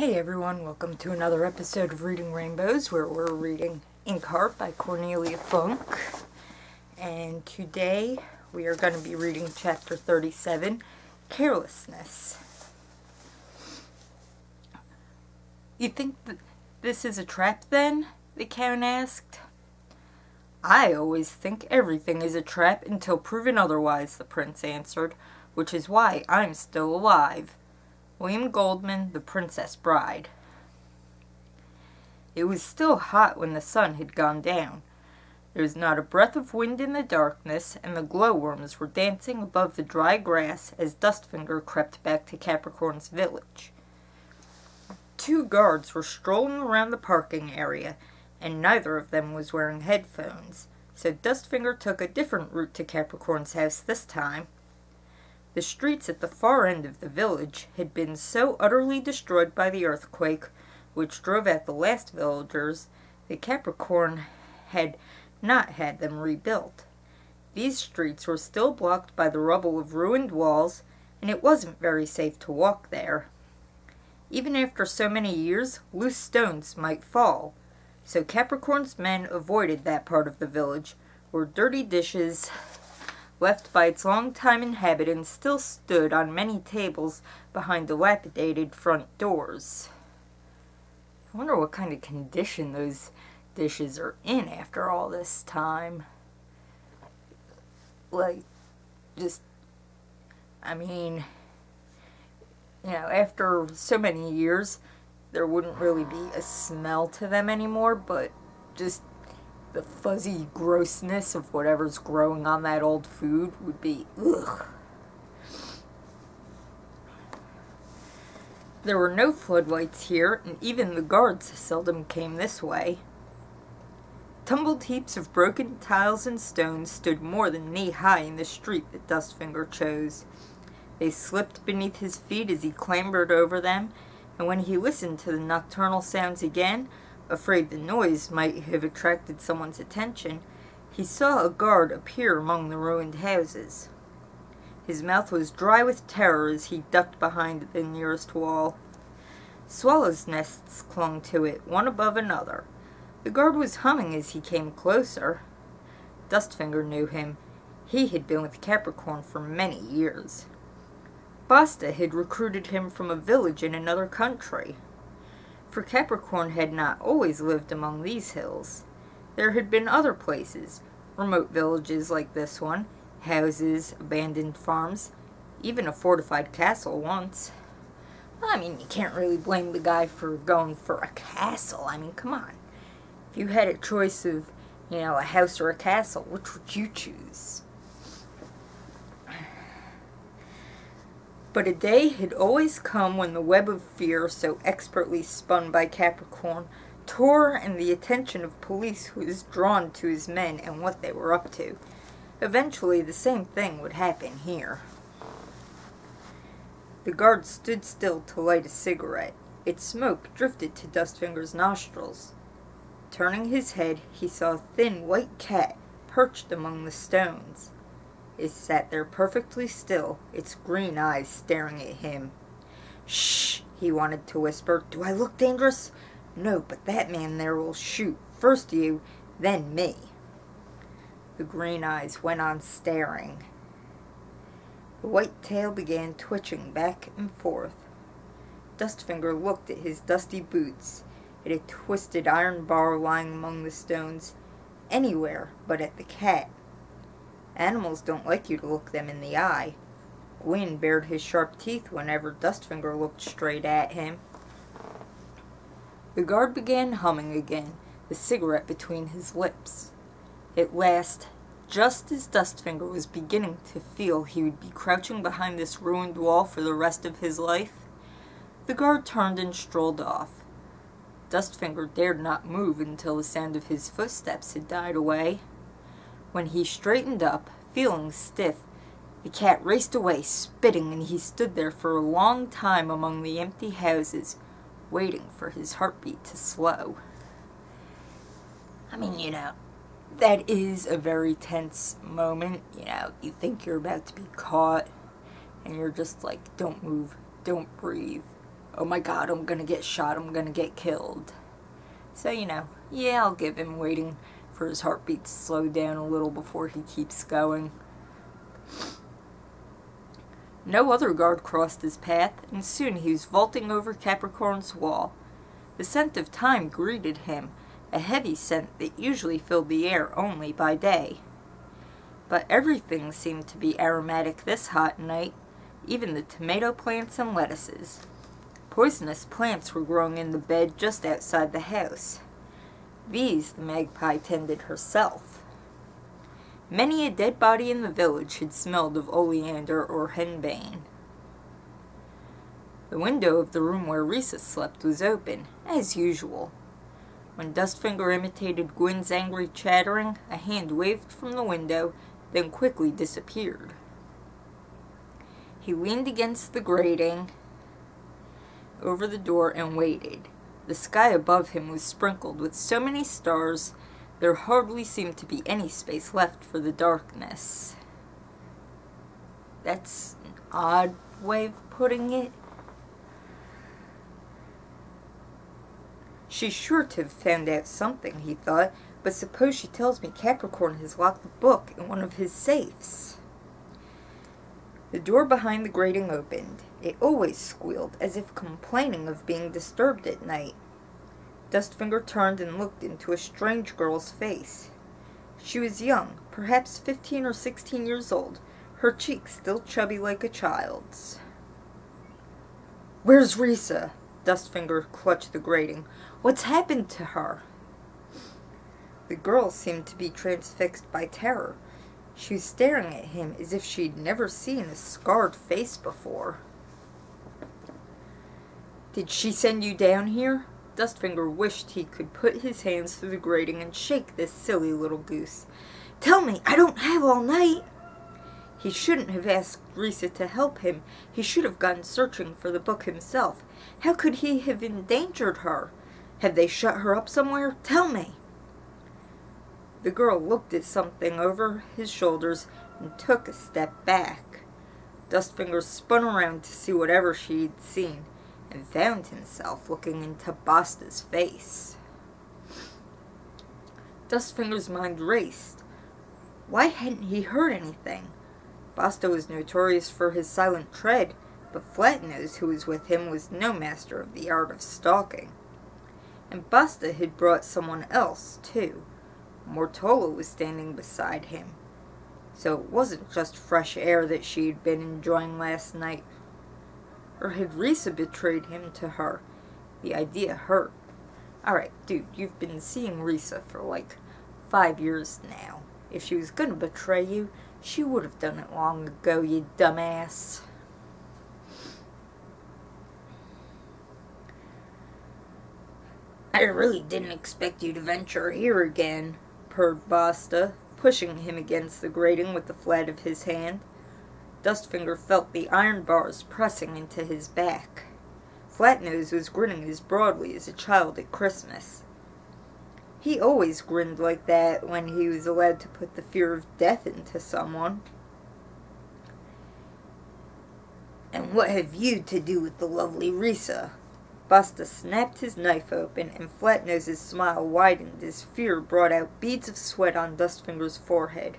Hey everyone, welcome to another episode of Reading Rainbows, where we're reading Inkheart by Cornelia Funke. And today we are going to be reading chapter 37, Carelessness. You think that this is a trap then? The Count asked. I always think everything is a trap until proven otherwise, the prince answered, which is why I'm still alive. William Goldman, The Princess Bride. It was still hot when the sun had gone down. There was not a breath of wind in the darkness, and the glowworms were dancing above the dry grass as Dustfinger crept back to Capricorn's village. 2 guards were strolling around the parking area, and neither of them was wearing headphones, so Dustfinger took a different route to Capricorn's house this time. The streets at the far end of the village had been so utterly destroyed by the earthquake, which drove out the last villagers, that Capricorn had not had them rebuilt. These streets were still blocked by the rubble of ruined walls, and it wasn't very safe to walk there. Even after so many years, loose stones might fall, so Capricorn's men avoided that part of the village, where dirty dishes left by its long-time inhabitants still stood on many tables behind dilapidated front doors. I wonder what kind of condition those dishes are in after all this time. After so many years, there wouldn't really be a smell to them anymore, but just the fuzzy grossness of whatever's growing on that old food would be ugh. There were no floodlights here, and even the guards seldom came this way. Tumbled heaps of broken tiles and stones stood more than knee-high in the street that Dustfinger chose. They slipped beneath his feet as he clambered over them, and when he listened to the nocturnal sounds again, afraid the noise might have attracted someone's attention, he saw a guard appear among the ruined houses. His mouth was dry with terror as he ducked behind the nearest wall. Swallows' nests clung to it, one above another. The guard was humming as he came closer. Dustfinger knew him. He had been with Capricorn for many years. Basta had recruited him from a village in another country. For Capricorn had not always lived among these hills. There had been other places, remote villages like this one, houses, abandoned farms, even a fortified castle once. You can't really blame the guy for going for a castle. Come on. If you had a choice of, a house or a castle, which would you choose? But a day had always come when the web of fear, so expertly spun by Capricorn, tore, and the attention of police was drawn to his men and what they were up to. Eventually, the same thing would happen here. The guard stood still to light a cigarette. Its smoke drifted to Dustfinger's nostrils. Turning his head, he saw a thin white cat perched among the stones. It sat there perfectly still, its green eyes staring at him. "Shh," he wanted to whisper. "Do I look dangerous?" "No, but that man there will shoot. First you, then me." The green eyes went on staring. The white tail began twitching back and forth. Dustfinger looked at his dusty boots, at a twisted iron bar lying among the stones, anywhere but at the cat. Animals don't like you to look them in the eye. Gwyn bared his sharp teeth whenever Dustfinger looked straight at him. The guard began humming again, the cigarette between his lips. At last, just as Dustfinger was beginning to feel he would be crouching behind this ruined wall for the rest of his life, the guard turned and strolled off. Dustfinger dared not move until the sound of his footsteps had died away. When he straightened up, feeling stiff, the cat raced away, spitting, and he stood there for a long time among the empty houses, waiting for his heartbeat to slow. That is a very tense moment. You think you're about to be caught, and you're just like, don't move, don't breathe, oh my god, I'm gonna get shot, I'm gonna get killed. So, yeah, I'll give him, waiting for his heartbeat to slow down a little before he keeps going. No other guard crossed his path, and soon he was vaulting over Capricorn's wall. The scent of thyme greeted him, a heavy scent that usually filled the air only by day. But everything seemed to be aromatic this hot night, even the tomato plants and lettuces. Poisonous plants were growing in the bed just outside the house. These the magpie tended herself. Many a dead body in the village had smelled of oleander or henbane. The window of the room where Risa slept was open, as usual. When Dustfinger imitated Gwyn's angry chattering, a hand waved from the window, then quickly disappeared. He leaned against the grating over the door and waited. The sky above him was sprinkled with so many stars, there hardly seemed to be any space left for the darkness. That's an odd way of putting it. She's sure to have found out something, he thought, but suppose she tells me Capricorn has locked the book in one of his safes. The door behind the grating opened. It always squealed, as if complaining of being disturbed at night. Dustfinger turned and looked into a strange girl's face. She was young, perhaps 15 or 16 years old, her cheeks still chubby like a child's. "Where's Risa?" Dustfinger clutched the grating. "What's happened to her?" The girl seemed to be transfixed by terror. She was staring at him as if she'd never seen a scarred face before. "Did she send you down here?" Dustfinger wished he could put his hands through the grating and shake this silly little goose. "Tell me, I don't have all night." He shouldn't have asked Risa to help him. He should have gone searching for the book himself. How could he have endangered her? Have they shut her up somewhere? Tell me. The girl looked at something over his shoulders and took a step back. Dustfinger spun around to see whatever she had seen, and found himself looking into Basta's face. Dustfinger's mind raced. Why hadn't he heard anything? Basta was notorious for his silent tread, but Flatnose, who was with him, was no master of the art of stalking. And Basta had brought someone else, too. Mortola was standing beside him. So it wasn't just fresh air that she had been enjoying last night. Or had Risa betrayed him to her? The idea hurt. Alright, dude, you've been seeing Risa for like 5 years now. If she was gonna betray you, she would have done it long ago, you dumbass. "I really didn't expect you to venture here again," purred Basta, pushing him against the grating with the flat of his hand. Dustfinger felt the iron bars pressing into his back. Flatnose was grinning as broadly as a child at Christmas. He always grinned like that when he was allowed to put the fear of death into someone. "And what have you to do with the lovely Risa?" Basta snapped his knife open, and Flatnose's smile widened as fear brought out beads of sweat on Dustfinger's forehead.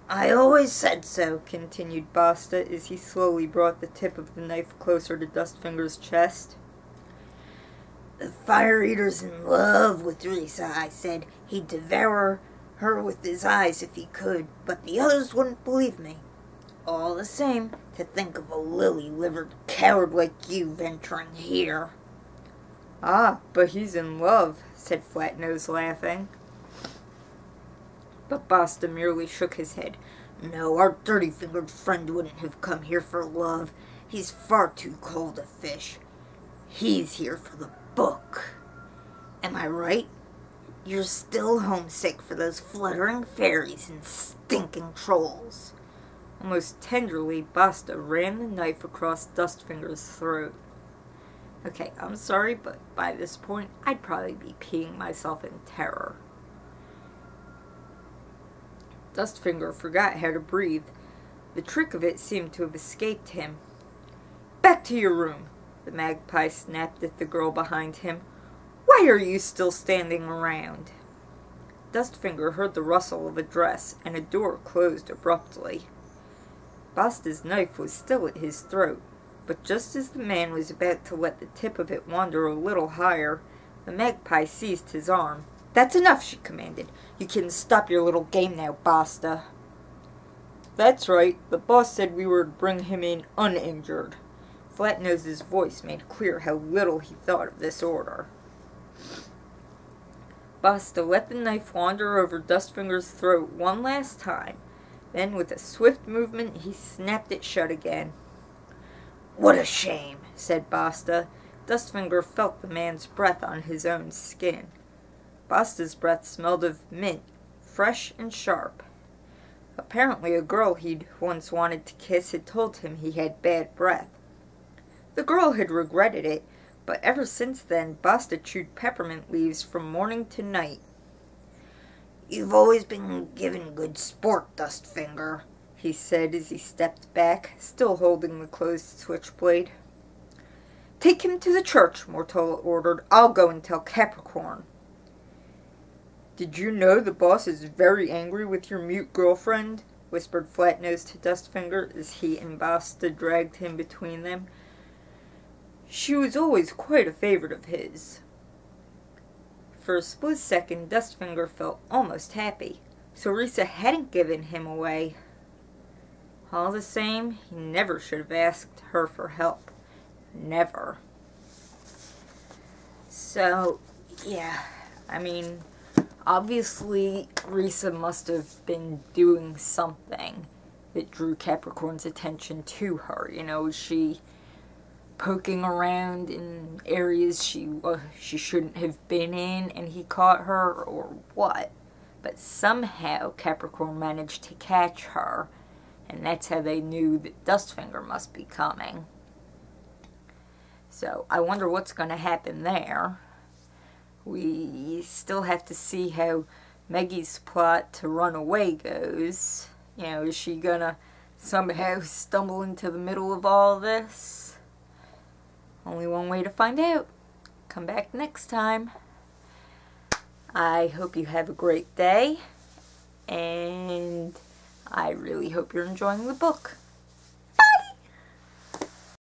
"I always said so," continued Basta as he slowly brought the tip of the knife closer to Dustfinger's chest. "The Fire Eater's in love with Risa," I said. "He'd devour her with his eyes if he could, but the others wouldn't believe me. All the same, to think of a lily-livered coward like you venturing here." "Ah, but he's in love," said Flatnose, laughing. But Basta merely shook his head. "No, our dirty-fingered friend wouldn't have come here for love. He's far too cold a fish. He's here for the book. Am I right? You're still homesick for those fluttering fairies and stinking trolls." Almost tenderly, Basta ran the knife across Dustfinger's throat. Okay, I'm sorry, but by this point, I'd probably be peeing myself in terror. Dustfinger forgot how to breathe. The trick of it seemed to have escaped him. "Back to your room." the magpie snapped at the girl behind him. "Why are you still standing around?" Dustfinger heard the rustle of a dress, and a door closed abruptly. Basta's knife was still at his throat, but just as the man was about to let the tip of it wander a little higher, the magpie seized his arm. "That's enough," she commanded. "You can stop your little game now, Basta." "That's right. The boss said we were to bring him in uninjured." Flatnose's voice made clear how little he thought of this order. Basta let the knife wander over Dustfinger's throat one last time. Then, with a swift movement, he snapped it shut again. "What a shame," said Basta. Dustfinger felt the man's breath on his own skin. Basta's breath smelled of mint, fresh and sharp. Apparently a girl he'd once wanted to kiss had told him he had bad breath. The girl had regretted it, but ever since then Basta chewed peppermint leaves from morning to night. "You've always been given good sport, Dustfinger," he said as he stepped back, still holding the closed switchblade. "Take him to the church," Mortola ordered. "I'll go and tell Capricorn." "Did you know the boss is very angry with your mute girlfriend?" whispered Flatnose to Dustfinger as he and Basta dragged him between them. "She was always quite a favorite of his." For a split second, Dustfinger felt almost happy. So Risa hadn't given him away. All the same, he never should have asked her for help. Never. So, yeah, I mean, obviously Risa must have been doing something that drew Capricorn's attention to her. You know, she poking around in areas she shouldn't have been in, and he caught her, or what. But somehow Capricorn managed to catch her, and that's how they knew that Dustfinger must be coming. So I wonder what's going to happen there. We still have to see how Maggie's plot to run away goes. You know, is she gonna somehow stumble into the middle of all this? Only one way to find out. Come back next time. I hope you have a great day, and I really hope you're enjoying the book.